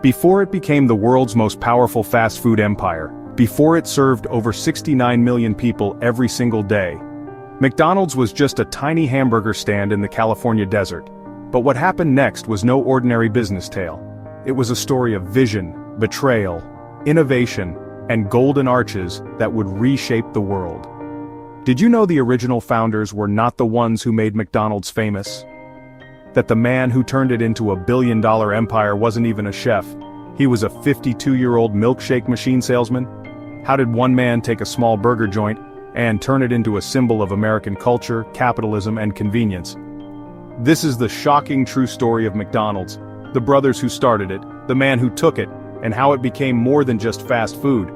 Before it became the world's most powerful fast food empire, before it served over 69 million people every single day, McDonald's was just a tiny hamburger stand in the California desert. But what happened next was no ordinary business tale. It was a story of vision, betrayal, innovation, and golden arches that would reshape the world. Did you know the original founders were not the ones who made McDonald's famous? That the man who turned it into a billion-dollar empire wasn't even a chef. He was a 52-year-old milkshake machine salesman? How did one man take a small burger joint and turn it into a symbol of American culture, capitalism, and convenience? This is the shocking true story of McDonald's, the brothers who started it, the man who took it, and how it became more than just fast food.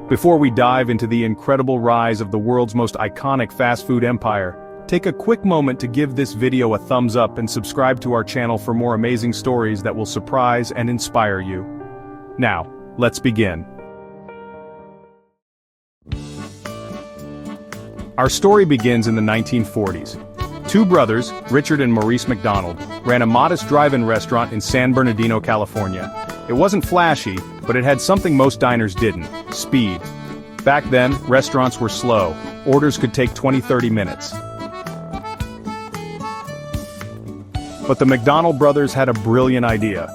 Before we dive into the incredible rise of the world's most iconic fast food empire, take a quick moment to give this video a thumbs up and subscribe to our channel for more amazing stories that will surprise and inspire you. Now, let's begin. Our story begins in the 1940s. Two brothers, Richard and Maurice McDonald, ran a modest drive-in restaurant in San Bernardino, California. It wasn't flashy, but it had something most diners didn't: speed. Back then, restaurants were slow. Orders could take 20-30 minutes. But the McDonald brothers had a brilliant idea.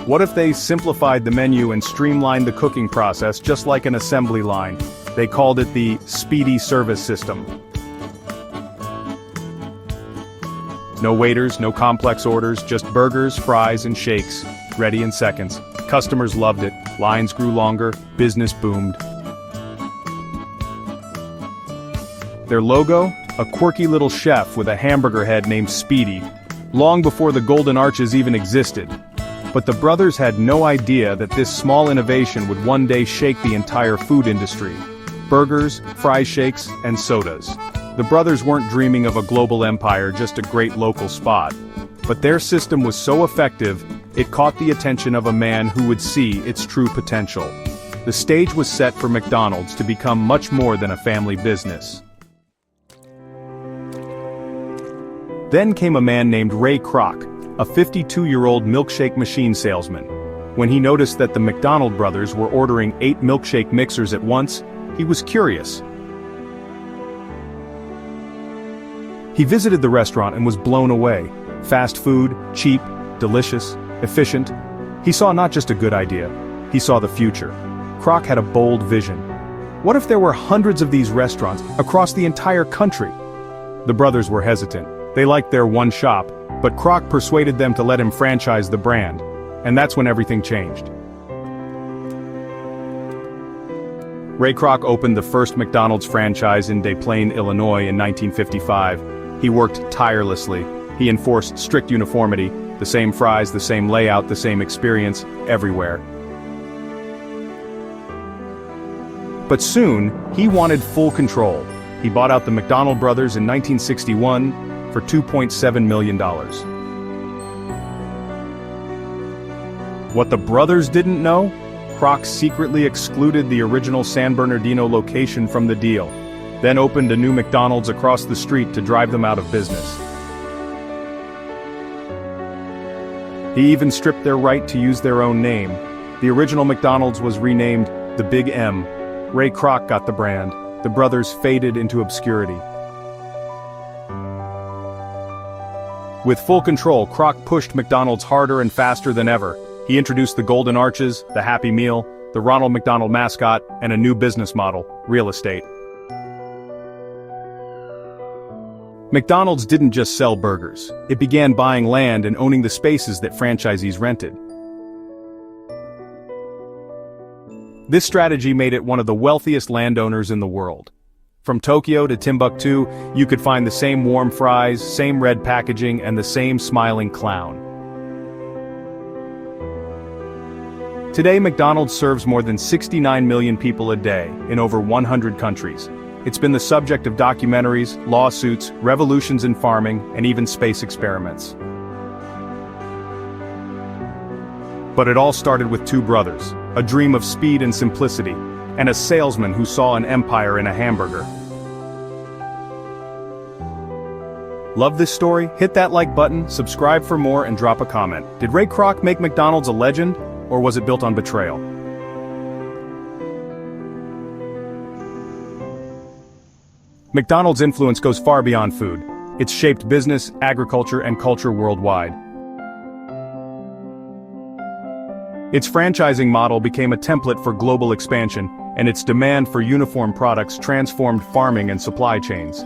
What if they simplified the menu and streamlined the cooking process just like an assembly line? They called it the Speedy Service System. No waiters, no complex orders, just burgers, fries, and shakes, ready in seconds. Customers loved it, lines grew longer, business boomed. Their logo? A quirky little chef with a hamburger head named Speedy, long before the Golden Arches even existed. But the brothers had no idea that this small innovation would one day shake the entire food industry. Burgers, fries, shakes, and sodas. The brothers weren't dreaming of a global empire, just a great local spot. But their system was so effective, it caught the attention of a man who would see its true potential. The stage was set for McDonald's to become much more than a family business. Then came a man named Ray Kroc, a 52-year-old milkshake machine salesman. When he noticed that the McDonald brothers were ordering 8 milkshake mixers at once, he was curious. He visited the restaurant and was blown away. Fast food, cheap, delicious, efficient. He saw not just a good idea, he saw the future. Kroc had a bold vision. What if there were hundreds of these restaurants across the entire country? The brothers were hesitant. They liked their one shop, but Kroc persuaded them to let him franchise the brand. And that's when everything changed. Ray Kroc opened the first McDonald's franchise in Des Plaines, Illinois in 1955. He worked tirelessly. He enforced strict uniformity, the same fries, the same layout, the same experience, everywhere. But soon, he wanted full control. He bought out the McDonald brothers in 1961 for $2.7 million. What the brothers didn't know? Kroc secretly excluded the original San Bernardino location from the deal, then opened a new McDonald's across the street to drive them out of business. He even stripped their right to use their own name. The original McDonald's was renamed the Big M. Ray Kroc got the brand. The brothers faded into obscurity. With full control, Kroc pushed McDonald's harder and faster than ever. He introduced the Golden Arches, the Happy Meal, the Ronald McDonald mascot, and a new business model: real estate. McDonald's didn't just sell burgers. It began buying land and owning the spaces that franchisees rented. This strategy made it one of the wealthiest landowners in the world. From Tokyo to Timbuktu, you could find the same warm fries, same red packaging, and the same smiling clown. Today, McDonald's serves more than 69 million people a day, in over 100 countries. It's been the subject of documentaries, lawsuits, revolutions in farming, and even space experiments. But it all started with two brothers, a dream of speed and simplicity, and a salesman who saw an empire in a hamburger. Love this story? Hit that like button, subscribe for more, and drop a comment. Did Ray Kroc make McDonald's a legend? or was it built on betrayal? McDonald's influence goes far beyond food. It's shaped business, agriculture, and culture worldwide. Its franchising model became a template for global expansion, and its demand for uniform products transformed farming and supply chains.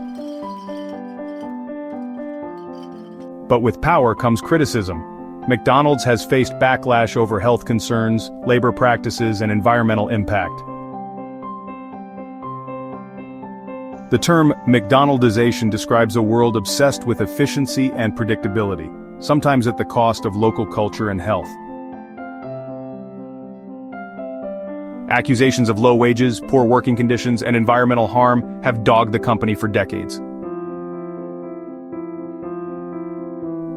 But with power comes criticism. McDonald's has faced backlash over health concerns, labor practices, and environmental impact. The term McDonaldization describes a world obsessed with efficiency and predictability, sometimes at the cost of local culture and health. Accusations of low wages, poor working conditions, and environmental harm have dogged the company for decades.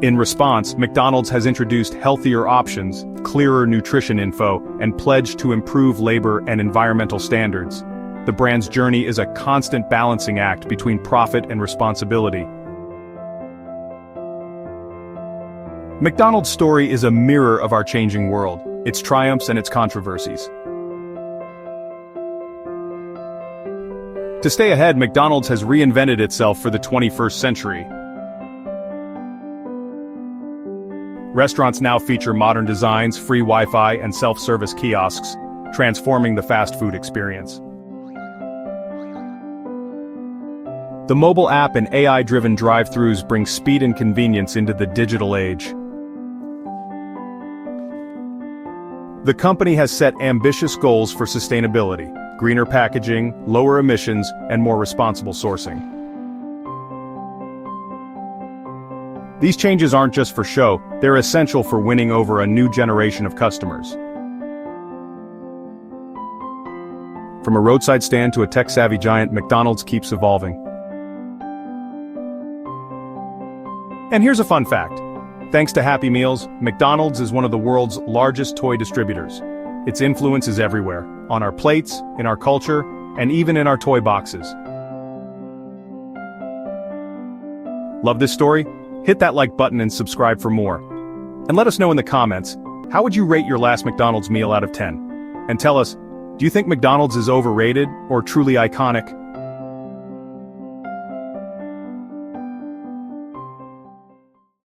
In response, McDonald's has introduced healthier options, clearer nutrition info, and pledged to improve labor and environmental standards. The brand's journey is a constant balancing act between profit and responsibility. McDonald's story is a mirror of our changing world, its triumphs and its controversies. To stay ahead, McDonald's has reinvented itself for the 21st century. Restaurants now feature modern designs, free Wi-Fi, and self-service kiosks, transforming the fast food experience. The mobile app and AI-driven drive-thrus bring speed and convenience into the digital age. The company has set ambitious goals for sustainability: greener packaging, lower emissions, and more responsible sourcing. These changes aren't just for show, they're essential for winning over a new generation of customers. From a roadside stand to a tech-savvy giant, McDonald's keeps evolving. And here's a fun fact. Thanks to Happy Meals, McDonald's is one of the world's largest toy distributors. Its influence is everywhere, on our plates, in our culture, and even in our toy boxes. Love this story? Hit that like button and subscribe for more. And let us know in the comments, how would you rate your last McDonald's meal out of 10? And tell us, do you think McDonald's is overrated or truly iconic?